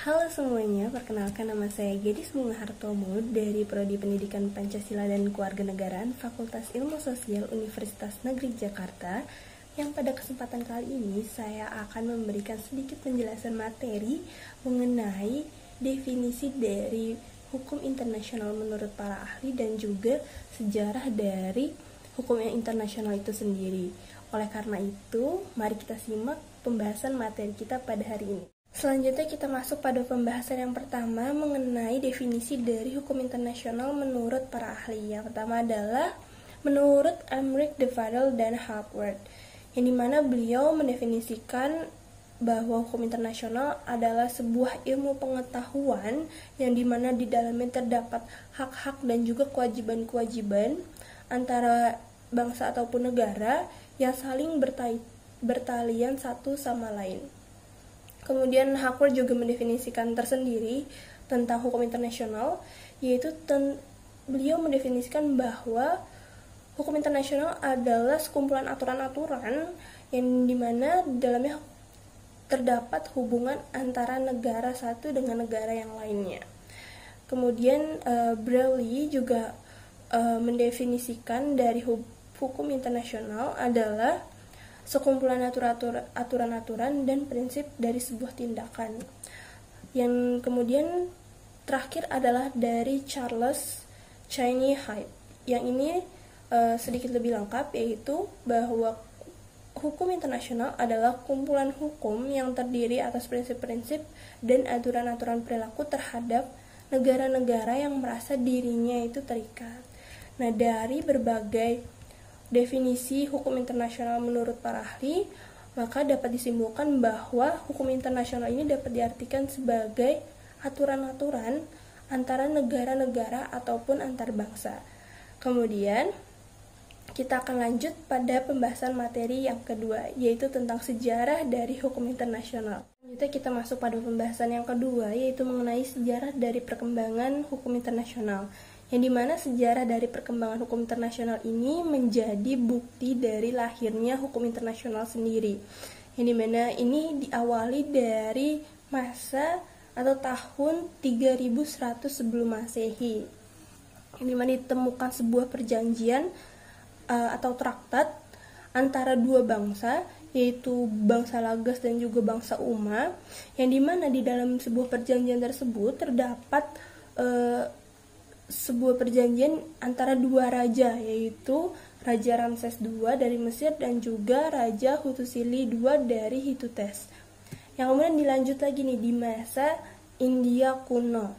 Halo semuanya, perkenalkan nama saya Gadis Bunga Hartomo dari Prodi Pendidikan Pancasila dan Kewarganegaraan Fakultas Ilmu Sosial Universitas Negeri Jakarta, yang pada kesempatan kali ini saya akan memberikan sedikit penjelasan materi mengenai definisi dari hukum internasional menurut para ahli dan juga sejarah dari hukum yang internasional itu sendiri. Oleh karena itu, mari kita simak pembahasan materi kita pada hari ini. Selanjutnya kita masuk pada pembahasan yang pertama mengenai definisi dari hukum internasional menurut para ahli. Yang pertama adalah menurut Aymeric de Waddell dan Hawkworth, yang dimana beliau mendefinisikan bahwa hukum internasional adalah sebuah ilmu pengetahuan yang dimana di dalamnya terdapat hak-hak dan juga kewajiban-kewajiban antara bangsa ataupun negara yang saling bertalian satu sama lain. Kemudian Hawkworth juga mendefinisikan tersendiri tentang hukum internasional, yaitu beliau mendefinisikan bahwa hukum internasional adalah sekumpulan aturan-aturan yang dimana di dalamnya terdapat hubungan antara negara satu dengan negara yang lainnya. Kemudian Browley juga mendefinisikan dari hukum internasional adalah sekumpulan aturan-aturan dan prinsip dari sebuah tindakan. Yang kemudian terakhir adalah dari Charles Cheney Hyde. Yang ini sedikit lebih lengkap, yaitu bahwa hukum internasional adalah kumpulan hukum yang terdiri atas prinsip-prinsip dan aturan-aturan perilaku terhadap negara-negara yang merasa dirinya itu terikat. Nah, dari berbagai definisi hukum internasional menurut para ahli, maka dapat disimpulkan bahwa hukum internasional ini dapat diartikan sebagai aturan-aturan antara negara-negara ataupun antar bangsa. Kemudian, kita akan lanjut pada pembahasan materi yang kedua, yaitu tentang sejarah dari hukum internasional. Selanjutnya kita masuk pada pembahasan yang kedua, yaitu mengenai sejarah dari perkembangan hukum internasional, yang dimana sejarah dari perkembangan hukum internasional ini menjadi bukti dari lahirnya hukum internasional sendiri, yang dimana ini diawali dari masa atau tahun 3100 sebelum Masehi, yang dimana ditemukan sebuah perjanjian atau traktat antara dua bangsa, yaitu bangsa Lagas dan juga bangsa Umma, yang dimana di dalam sebuah perjanjian tersebut terdapat sebuah perjanjian antara dua raja, yaitu Raja Ramses II dari Mesir dan juga Raja Hutusili II dari Hittites. Yang kemudian dilanjut lagi nih di masa India kuno,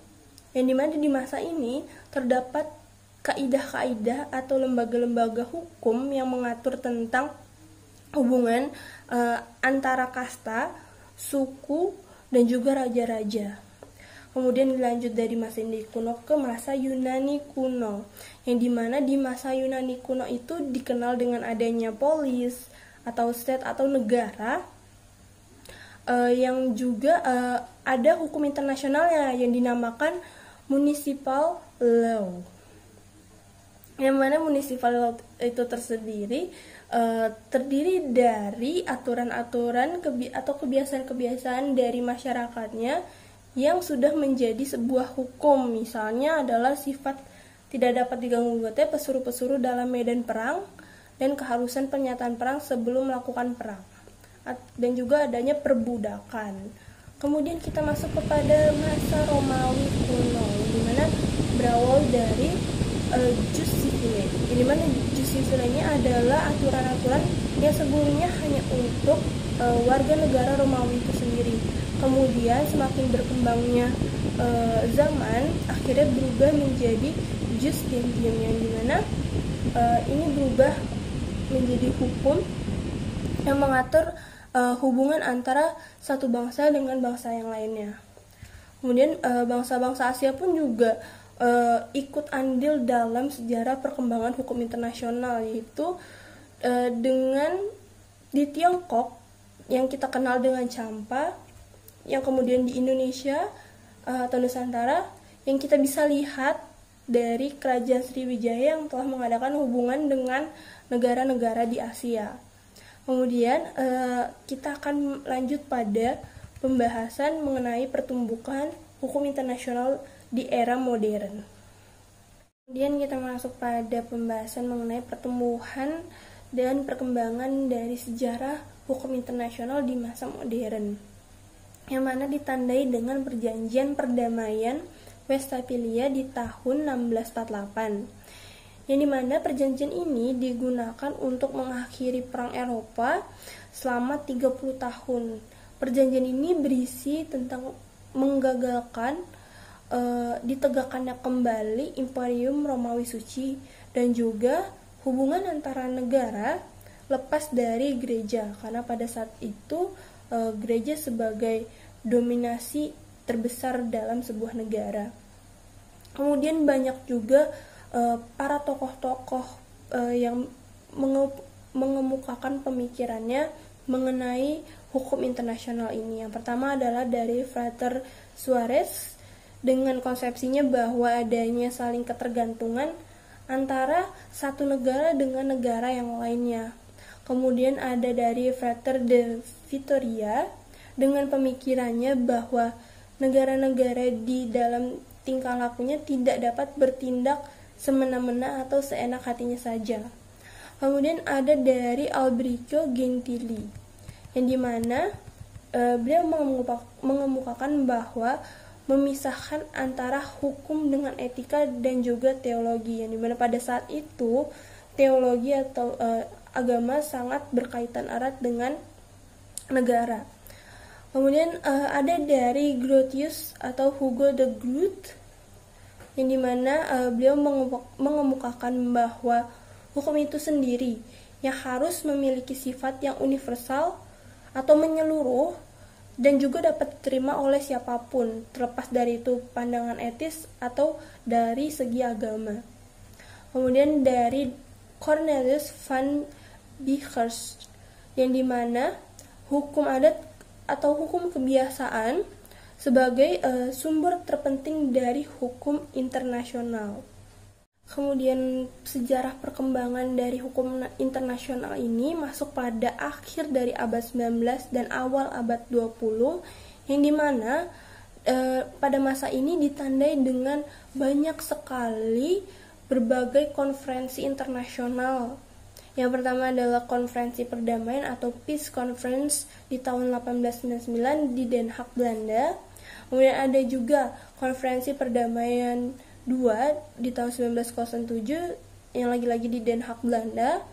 yang dimana di masa ini terdapat kaidah-kaidah atau lembaga-lembaga hukum yang mengatur tentang hubungan antara kasta, suku, dan juga raja-raja. Kemudian dilanjut dari masa India kuno ke masa Yunani kuno, yang dimana di masa Yunani kuno itu dikenal dengan adanya polis atau state atau negara, yang juga ada hukum internasionalnya yang dinamakan municipal law. Yang mana municipal law itu tersendiri terdiri dari aturan-aturan atau kebiasaan-kebiasaan dari masyarakatnya yang sudah menjadi sebuah hukum. Misalnya adalah sifat tidak dapat diganggu-gugatnya pesuruh-pesuruh dalam medan perang dan keharusan pernyataan perang sebelum melakukan perang, dan juga adanya perbudakan. Kemudian kita masuk kepada masa Romawi kuno, di mana berawal dari jus civile. Di mana jus civile ini adalah aturan-aturan yang sebelumnya hanya untuk warga negara Romawi itu sendiri. Kemudian semakin berkembangnya zaman, akhirnya berubah menjadi Justinian, yang dimana ini berubah menjadi hukum yang mengatur hubungan antara satu bangsa dengan bangsa yang lainnya. Kemudian bangsa-bangsa Asia pun juga ikut andil dalam sejarah perkembangan hukum internasional, yaitu dengan di Tiongkok yang kita kenal dengan Champa, yang kemudian di Indonesia atau Nusantara yang kita bisa lihat dari Kerajaan Sriwijaya yang telah mengadakan hubungan dengan negara-negara di Asia. Kemudian kita akan lanjut pada pembahasan mengenai pertumbuhan hukum internasional di era modern. Kemudian kita masuk pada pembahasan mengenai pertumbuhan dan perkembangan dari sejarah hukum internasional di masa modern, yang mana ditandai dengan perjanjian perdamaian Westphalia di tahun 1648, yang dimana perjanjian ini digunakan untuk mengakhiri Perang Eropa selama 30 tahun. Perjanjian ini berisi tentang menggagalkan ditegakkannya kembali Imperium Romawi Suci dan juga hubungan antara negara lepas dari gereja, karena pada saat itu gereja sebagai dominasi terbesar dalam sebuah negara. Kemudian banyak juga para tokoh-tokoh yang mengemukakan pemikirannya mengenai hukum internasional ini. Yang pertama adalah dari Frater Suarez dengan konsepsinya bahwa adanya saling ketergantungan antara satu negara dengan negara yang lainnya. Kemudian ada dari Frater de Vitoria dengan pemikirannya bahwa negara-negara di dalam tingkah lakunya tidak dapat bertindak semena-mena atau seenak hatinya saja. Kemudian ada dari Alberico Gentili, yang dimana beliau mengemukakan bahwa memisahkan antara hukum dengan etika dan juga teologi, yang dimana pada saat itu teologi atau agama sangat berkaitan erat dengan negara. Kemudian ada dari Grotius atau Hugo de Groot, yang dimana beliau mengemukakan bahwa hukum itu sendiri yang harus memiliki sifat yang universal atau menyeluruh dan juga dapat diterima oleh siapapun, terlepas dari itu pandangan etis atau dari segi agama. Kemudian dari Cornelius van Beekhurst, yang dimana hukum adat atau hukum kebiasaan sebagai sumber terpenting dari hukum internasional. Kemudian sejarah perkembangan dari hukum internasional ini masuk pada akhir dari abad 19 dan awal abad 20, yang dimana pada masa ini ditandai dengan banyak sekali berbagai konferensi internasional. Yang pertama adalah konferensi perdamaian atau Peace Conference di tahun 1899 di Den Haag, Belanda. Kemudian ada juga konferensi perdamaian 2 di tahun 1907 yang lagi-lagi di Den Haag, Belanda.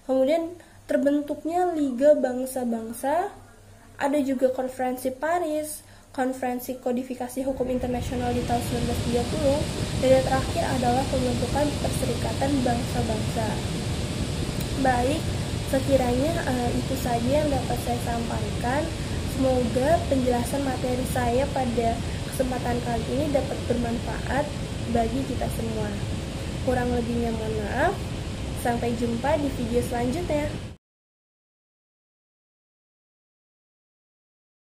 Kemudian terbentuknya Liga Bangsa-Bangsa. Ada juga konferensi Paris, konferensi kodifikasi hukum internasional di tahun 1930, dan yang terakhir adalah pembentukan Perserikatan Bangsa-Bangsa. Baik, sekiranya itu saja yang dapat saya sampaikan. Semoga penjelasan materi saya pada kesempatan kali ini dapat bermanfaat bagi kita semua. Kurang lebihnya mohon maaf. Sampai jumpa di video selanjutnya.